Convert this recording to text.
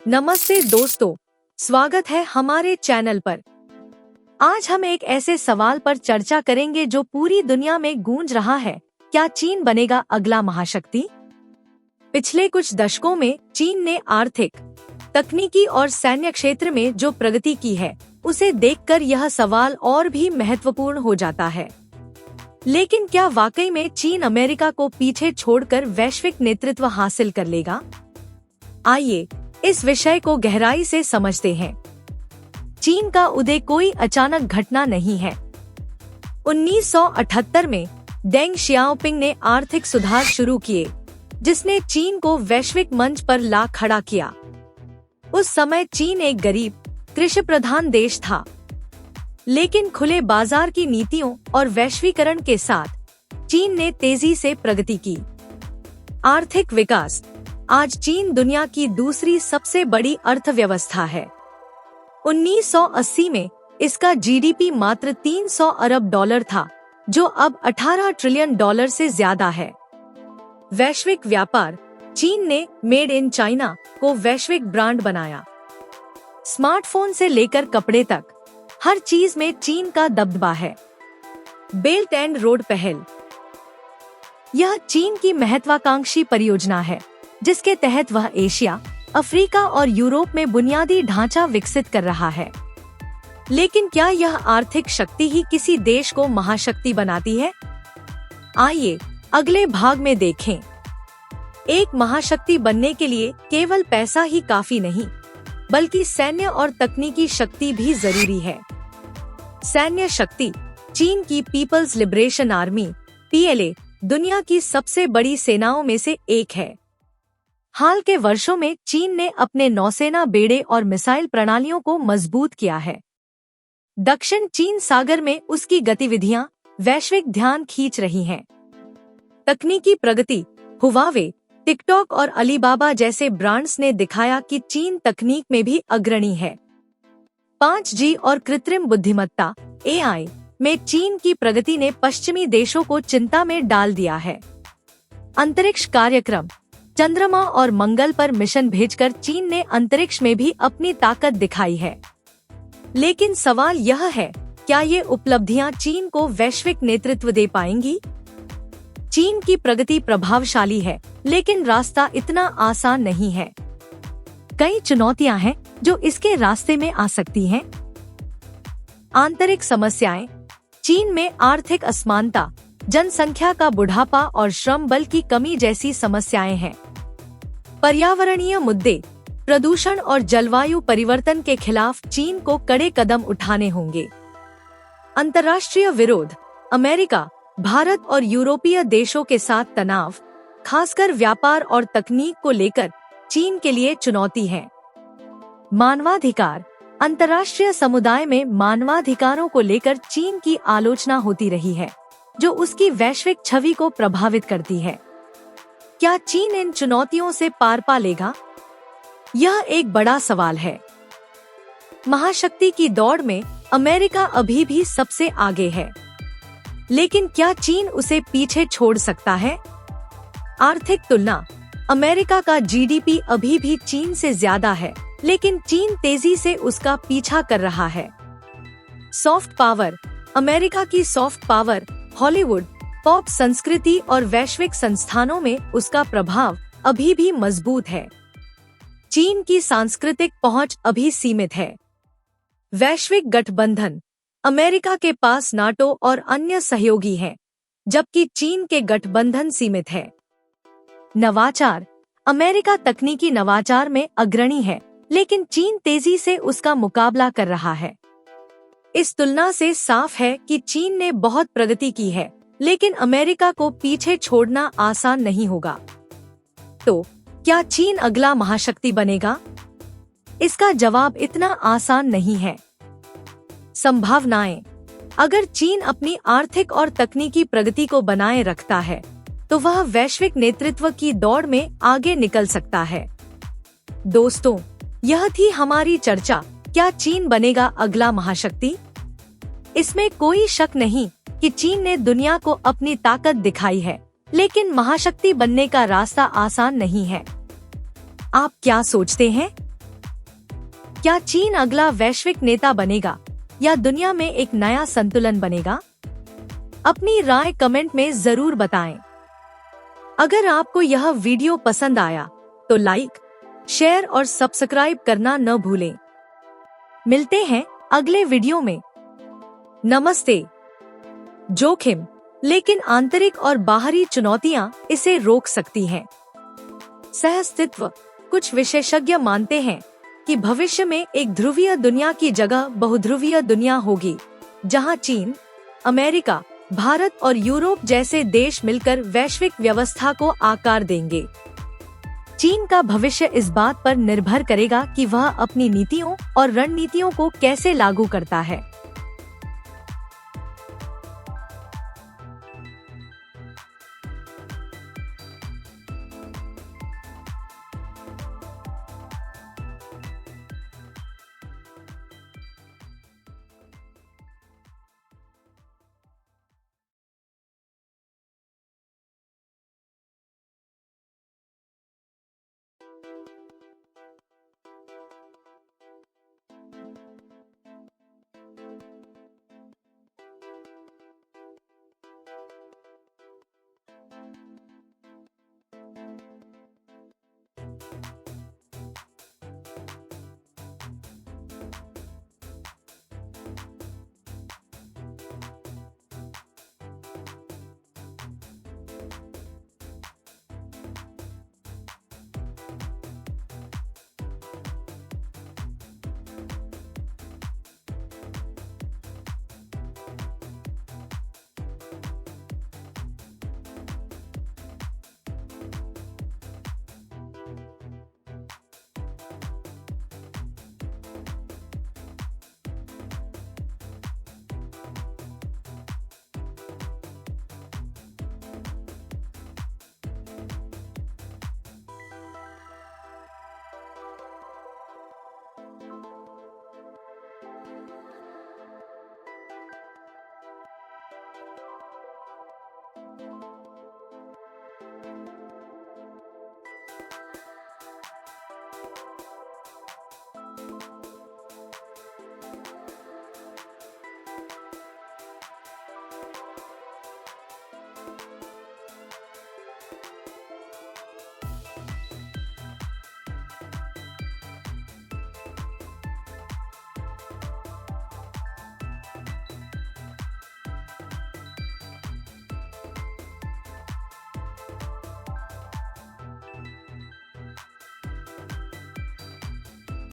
नमस्ते दोस्तों, स्वागत है हमारे चैनल पर। आज हम एक ऐसे सवाल पर चर्चा करेंगे जो पूरी दुनिया में गूंज रहा है। क्या चीन बनेगा अगला महाशक्ति? पिछले कुछ दशकों में चीन ने आर्थिक, तकनीकी और सैन्य क्षेत्र में जो प्रगति की है, उसे देखकर यह सवाल और भी महत्वपूर्ण हो जाता है। लेकिन क्या वाकई में चीन अमेरिका को पीछे छोड़कर वैश्विक नेतृत्व हासिल कर लेगा? आइए इस विषय को गहराई से समझते हैं। चीन का उदय कोई अचानक घटना नहीं है। 1978 में डेंग शियाओपिंग ने आर्थिक सुधार शुरू किए, जिसने चीन को वैश्विक मंच पर ला खड़ा किया। उस समय चीन एक गरीब, कृषि प्रधान देश था, लेकिन खुले बाजार की नीतियों और वैश्वीकरण के साथ चीन ने तेजी से प्रगति की। आर्थिक विकास। आज चीन दुनिया की दूसरी सबसे बड़ी अर्थव्यवस्था है। 1980 में इसका जीडीपी मात्र 300 अरब डॉलर था, जो अब 18 ट्रिलियन डॉलर से ज्यादा है। वैश्विक व्यापार। चीन ने मेड इन चाइना को वैश्विक ब्रांड बनाया। स्मार्टफोन से लेकर कपड़े तक हर चीज में चीन का दबदबा है। बेल्ट एंड रोड पहल। यह चीन की महत्वाकांक्षी परियोजना है, जिसके तहत वह एशिया, अफ्रीका और यूरोप में बुनियादी ढांचा विकसित कर रहा है। लेकिन क्या यह आर्थिक शक्ति ही किसी देश को महाशक्ति बनाती है? आइए अगले भाग में देखें। एक महाशक्ति बनने के लिए केवल पैसा ही काफी नहीं, बल्कि सैन्य और तकनीकी शक्ति भी जरूरी है। सैन्य शक्ति। चीन की पीपल्स लिबरेशन आर्मी (PLA) दुनिया की सबसे बड़ी सेनाओं में से एक है। हाल के वर्षों में चीन ने अपने नौसेना बेड़े और मिसाइल प्रणालियों को मजबूत किया है। दक्षिण चीन सागर में उसकी गतिविधियां वैश्विक ध्यान खींच रही हैं। तकनीकी प्रगति। हुवावे, टिकटॉक और अलीबाबा जैसे ब्रांड्स ने दिखाया कि चीन तकनीक में भी अग्रणी है। 5G और कृत्रिम बुद्धिमत्ता (AI) में चीन की प्रगति ने पश्चिमी देशों को चिंता में डाल दिया है। अंतरिक्ष कार्यक्रम। चंद्रमा और मंगल पर मिशन भेजकर चीन ने अंतरिक्ष में भी अपनी ताकत दिखाई है। लेकिन सवाल यह है, क्या ये उपलब्धियां चीन को वैश्विक नेतृत्व दे पाएंगी? चीन की प्रगति प्रभावशाली है, लेकिन रास्ता इतना आसान नहीं है। कई चुनौतियां हैं जो इसके रास्ते में आ सकती हैं। आंतरिक समस्याएं। चीन में आर्थिक असमानता, जनसंख्या का बुढ़ापा और श्रम बल की कमी जैसी समस्याएं हैं। पर्यावरणीय मुद्दे। प्रदूषण और जलवायु परिवर्तन के खिलाफ चीन को कड़े कदम उठाने होंगे। अंतर्राष्ट्रीय विरोध। अमेरिका, भारत और यूरोपीय देशों के साथ तनाव, खासकर व्यापार और तकनीक को लेकर, चीन के लिए चुनौती है। मानवाधिकार। अंतर्राष्ट्रीय समुदाय में मानवाधिकारों को लेकर चीन की आलोचना होती रही है, जो उसकी वैश्विक छवि को प्रभावित करती है। क्या चीन इन चुनौतियों से पार पा लेगा? यह एक बड़ा सवाल है। महाशक्ति की दौड़ में अमेरिका अभी भी सबसे आगे है, लेकिन क्या चीन उसे पीछे छोड़ सकता है? आर्थिक तुलना। अमेरिका का जीडीपी अभी भी चीन से ज्यादा है, लेकिन चीन तेजी से उसका पीछा कर रहा है। Soft power. अमेरिका की सॉफ्ट पावर, हॉलीवुड, पॉप संस्कृति और वैश्विक संस्थानों में उसका प्रभाव अभी भी मजबूत है। चीन की सांस्कृतिक पहुंच अभी सीमित है। वैश्विक गठबंधन। अमेरिका के पास नाटो और अन्य सहयोगी हैं, जबकि चीन के गठबंधन सीमित है। नवाचार। अमेरिका तकनीकी नवाचार में अग्रणी है, लेकिन चीन तेजी से उसका मुकाबला कर रहा है। इस तुलना से साफ है कि चीन ने बहुत प्रगति की है, लेकिन अमेरिका को पीछे छोड़ना आसान नहीं होगा। तो क्या चीन अगला महाशक्ति बनेगा? इसका जवाब इतना आसान नहीं है। संभावनाएं। अगर चीन अपनी आर्थिक और तकनीकी प्रगति को बनाए रखता है, तो वह वैश्विक नेतृत्व की दौड़ में आगे निकल सकता है। दोस्तों, यह थी हमारी चर्चा। क्या चीन बनेगा अगला महाशक्ति? इसमें कोई शक नहीं कि चीन ने दुनिया को अपनी ताकत दिखाई है, लेकिन महाशक्ति बनने का रास्ता आसान नहीं है। आप क्या सोचते हैं? क्या चीन अगला वैश्विक नेता बनेगा या दुनिया में एक नया संतुलन बनेगा? अपनी राय कमेंट में जरूर बताएं। अगर आपको यह वीडियो पसंद आया तो लाइक, शेयर और सब्सक्राइब करना न भूलें। मिलते हैं अगले वीडियो में। नमस्ते। जोखिम, लेकिन आंतरिक और बाहरी चुनौतियां इसे रोक सकती हैं। सहअस्तित्व। कुछ विशेषज्ञ मानते हैं कि भविष्य में एक ध्रुवीय दुनिया की जगह बहुध्रुवीय दुनिया होगी, जहां चीन, अमेरिका, भारत और यूरोप जैसे देश मिलकर वैश्विक व्यवस्था को आकार देंगे। चीन का भविष्य इस बात पर निर्भर करेगा कि वह अपनी नीतियों और रणनीतियों को कैसे लागू करता है।